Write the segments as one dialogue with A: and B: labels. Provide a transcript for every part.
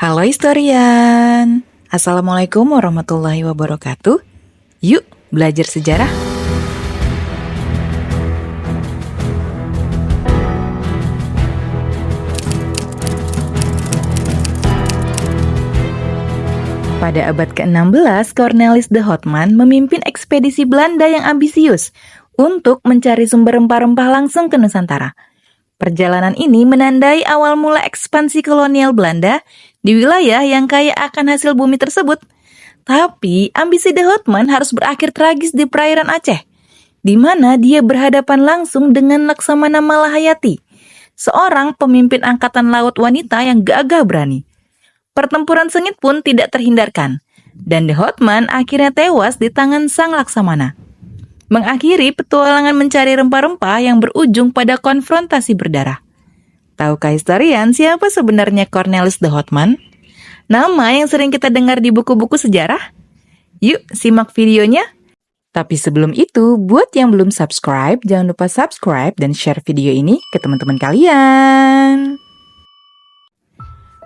A: Halo historian, Assalamualaikum warahmatullahi wabarakatuh. Yuk belajar sejarah. Pada abad ke-16, Cornelis de Houtman memimpin ekspedisi Belanda yang ambisius untuk mencari sumber rempah-rempah langsung ke Nusantara. Perjalanan ini menandai awal mula ekspansi kolonial Belanda di wilayah yang kaya akan hasil bumi tersebut. Tapi, ambisi de Houtman harus berakhir tragis di perairan Aceh, di mana dia berhadapan langsung dengan Laksamana Malahayati, seorang pemimpin angkatan laut wanita yang gagah berani. Pertempuran sengit pun tidak terhindarkan, dan de Houtman akhirnya tewas di tangan sang Laksamana, mengakhiri petualangan mencari rempah-rempah yang berujung pada konfrontasi berdarah. Tahukah historian siapa sebenarnya Cornelis de Houtman? Nama yang sering kita dengar di buku-buku sejarah? Yuk, simak videonya. Tapi sebelum itu, buat yang belum subscribe, jangan lupa subscribe dan share video ini ke teman-teman kalian.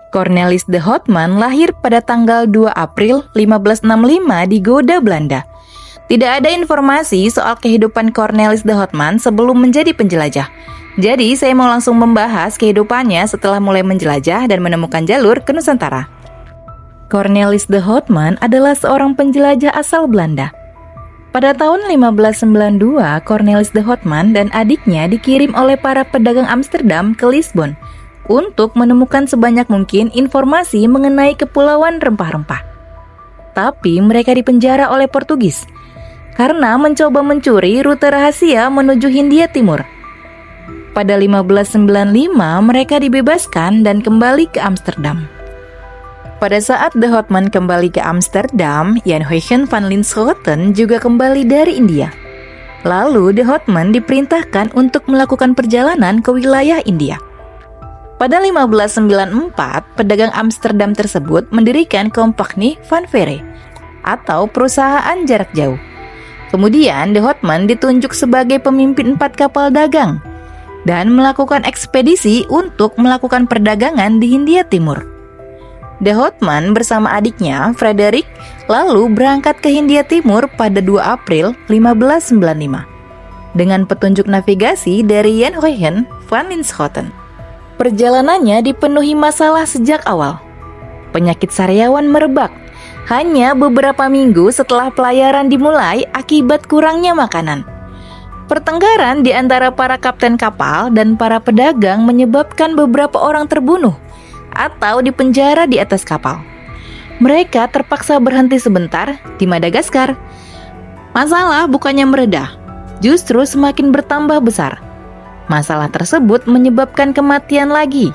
A: Cornelis de Houtman lahir pada tanggal 2 April 1565 di Gouda, Belanda. Tidak ada informasi soal kehidupan Cornelis de Houtman sebelum menjadi penjelajah. Jadi, saya mau langsung membahas kehidupannya setelah mulai menjelajah dan menemukan jalur ke Nusantara. Cornelis de Houtman adalah seorang penjelajah asal Belanda. Pada tahun 1592, Cornelis de Houtman dan adiknya dikirim oleh para pedagang Amsterdam ke Lisbon untuk menemukan sebanyak mungkin informasi mengenai kepulauan rempah-rempah. Tapi mereka dipenjara oleh Portugis karena mencoba mencuri rute rahasia menuju Hindia Timur. Pada 1595, mereka dibebaskan dan kembali ke Amsterdam. Pada saat de Houtman kembali ke Amsterdam, Jan Huygens van Linschoten juga kembali dari India. Lalu de Houtman diperintahkan untuk melakukan perjalanan ke wilayah India. Pada 1594, pedagang Amsterdam tersebut mendirikan Compagnie van Veere atau perusahaan jarak jauh. Kemudian de Houtman ditunjuk sebagai pemimpin 4 kapal dagang dan melakukan ekspedisi untuk melakukan perdagangan di Hindia Timur. De Houtman bersama adiknya, Frederik, lalu berangkat ke Hindia Timur pada 2 April 1595 dengan petunjuk navigasi dari Jan Huygens van Linschoten. Perjalanannya dipenuhi masalah sejak awal. Penyakit sariawan merebak hanya beberapa minggu setelah pelayaran dimulai akibat kurangnya makanan. Pertengkaran di antara para kapten kapal dan para pedagang menyebabkan beberapa orang terbunuh atau dipenjara di atas kapal. Mereka terpaksa berhenti sebentar di Madagaskar. Masalah bukannya meredah, justru semakin bertambah besar. Masalah tersebut menyebabkan kematian lagi,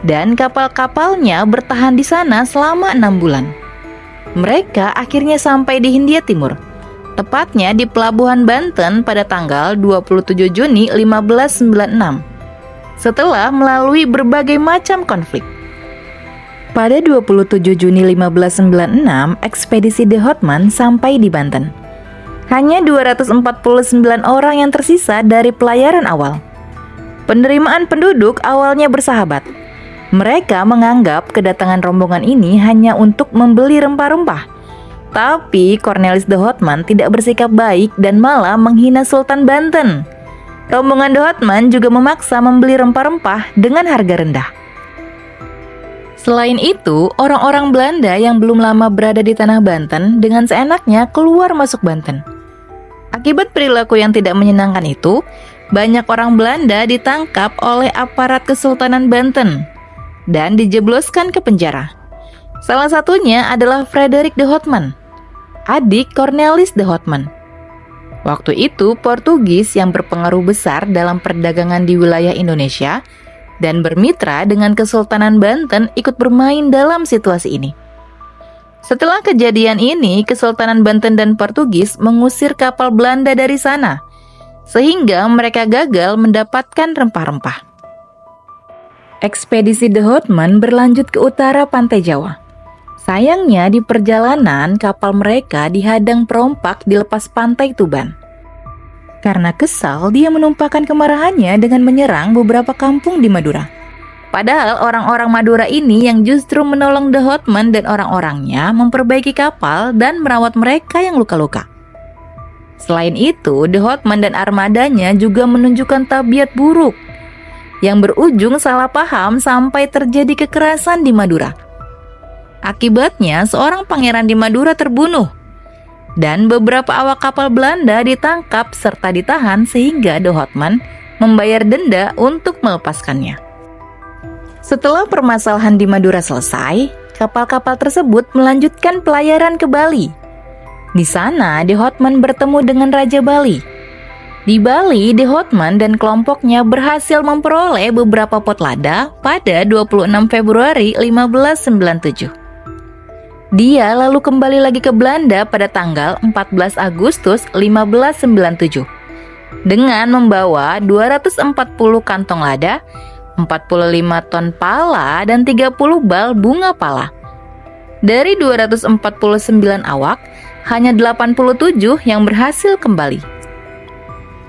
A: dan kapal-kapalnya bertahan di sana selama 6 bulan. Mereka akhirnya sampai di Hindia Timur, tepatnya di Pelabuhan Banten pada tanggal 27 Juni 1596, setelah melalui berbagai macam konflik. Pada 27 Juni 1596, ekspedisi de Houtman sampai di Banten. Hanya 249 orang yang tersisa dari pelayaran awal. Penerimaan penduduk awalnya bersahabat. Mereka menganggap kedatangan rombongan ini hanya untuk membeli rempah-rempah. Tapi Cornelis de Houtman tidak bersikap baik dan malah menghina Sultan Banten. Rombongan de Houtman juga memaksa membeli rempah-rempah dengan harga rendah. Selain itu, orang-orang Belanda yang belum lama berada di tanah Banten dengan seenaknya keluar masuk Banten. Akibat perilaku yang tidak menyenangkan itu, banyak orang Belanda ditangkap oleh aparat Kesultanan Banten dan dijebloskan ke penjara. Salah satunya adalah Frederik de Houtman, adik Cornelis de Houtman. Waktu itu Portugis yang berpengaruh besar dalam perdagangan di wilayah Indonesia dan bermitra dengan Kesultanan Banten ikut bermain dalam situasi ini. Setelah kejadian ini, Kesultanan Banten dan Portugis mengusir kapal Belanda dari sana, sehingga mereka gagal mendapatkan rempah-rempah. Ekspedisi de Houtman berlanjut ke utara pantai Jawa. Sayangnya di perjalanan kapal mereka dihadang perompak di lepas pantai Tuban. Karena kesal, dia menumpahkan kemarahannya dengan menyerang beberapa kampung di Madura. Padahal orang-orang Madura ini yang justru menolong The Hotman dan orang-orangnya memperbaiki kapal dan merawat mereka yang luka-luka. Selain itu, The Hotman dan armadanya juga menunjukkan tabiat buruk yang berujung salah paham sampai terjadi kekerasan di Madura. Akibatnya, seorang pangeran di Madura terbunuh dan beberapa awak kapal Belanda ditangkap serta ditahan sehingga The Hotman membayar denda untuk melepaskannya. Setelah permasalahan di Madura selesai, kapal-kapal tersebut melanjutkan pelayaran ke Bali. Di sana, The Hotman bertemu dengan Raja Bali. Di Bali, The Hotman dan kelompoknya berhasil memperoleh beberapa pot lada pada 26 Februari 1597. Dia lalu kembali lagi ke Belanda pada tanggal 14 Agustus 1597 dengan membawa 240 kantong lada, 45 ton pala, dan 30 bal bunga pala. Dari 249 awak, hanya 87 yang berhasil kembali.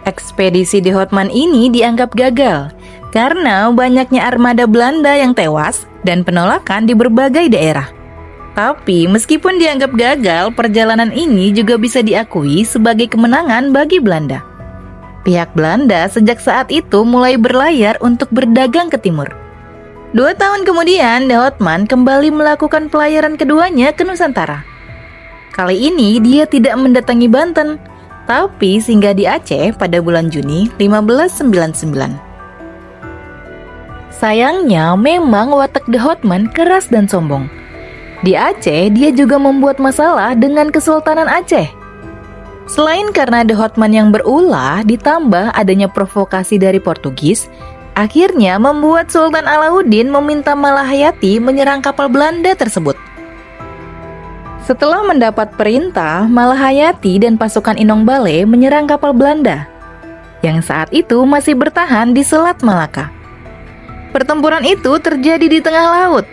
A: Ekspedisi The Hotman ini dianggap gagal karena banyaknya armada Belanda yang tewas dan penolakan di berbagai daerah. Tapi meskipun dianggap gagal, perjalanan ini juga bisa diakui sebagai kemenangan bagi Belanda. Pihak Belanda sejak saat itu mulai berlayar untuk berdagang ke timur. 2 tahun kemudian, The Hotman kembali melakukan pelayaran keduanya ke Nusantara. Kali ini dia tidak mendatangi Banten, tapi singgah di Aceh pada bulan Juni 1599. Sayangnya, memang watak The Hotman keras dan sombong. Di Aceh, dia juga membuat masalah dengan Kesultanan Aceh. Selain karena The Hotman yang berulah, ditambah adanya provokasi dari Portugis, akhirnya membuat Sultan Alauddin meminta Malahayati menyerang kapal Belanda tersebut. Setelah mendapat perintah, Malahayati dan pasukan Inong Bale menyerang kapal Belanda, yang saat itu masih bertahan di Selat Malaka. Pertempuran itu terjadi di tengah laut,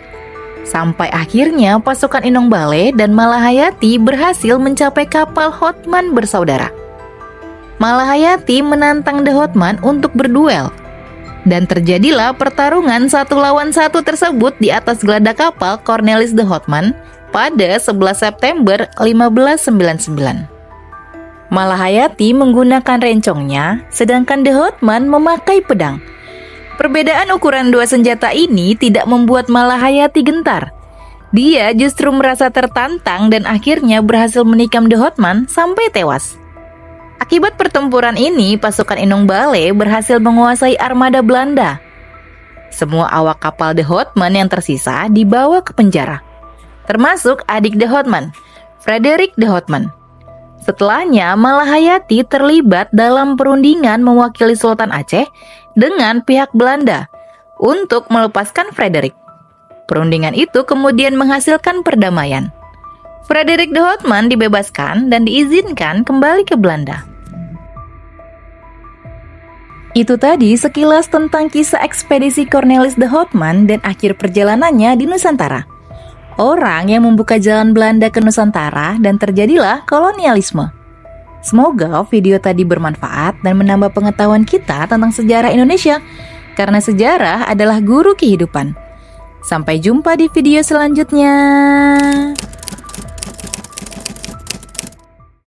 A: sampai akhirnya pasukan Inong Bale dan Malahayati berhasil mencapai kapal Hotman bersaudara. Malahayati menantang The Hotman untuk berduel, dan terjadilah pertarungan 1 lawan 1 tersebut di atas geladak kapal Cornelis The Hotman pada 11 September 1599. Malahayati menggunakan rencongnya, sedangkan The Hotman memakai pedang. Perbedaan ukuran 2 senjata ini tidak membuat Malahayati gentar. Dia justru merasa tertantang dan akhirnya berhasil menikam The Hotman sampai tewas. Akibat pertempuran ini, pasukan Inong Bale berhasil menguasai armada Belanda. Semua awak kapal The Hotman yang tersisa dibawa ke penjara, termasuk adik The Hotman, Frederick The Hotman. Setelahnya, Malahayati terlibat dalam perundingan mewakili Sultan Aceh dengan pihak Belanda untuk melepaskan Frederick. Perundingan itu kemudian menghasilkan perdamaian. Frederick The Hotman dibebaskan dan diizinkan kembali ke Belanda. Itu tadi sekilas tentang kisah ekspedisi Cornelis The Hotman dan akhir perjalanannya di Nusantara. Orang yang membuka jalan Belanda ke Nusantara dan terjadilah kolonialisme. Semoga video tadi bermanfaat dan menambah pengetahuan kita tentang sejarah Indonesia, karena sejarah adalah guru kehidupan. Sampai jumpa di video selanjutnya.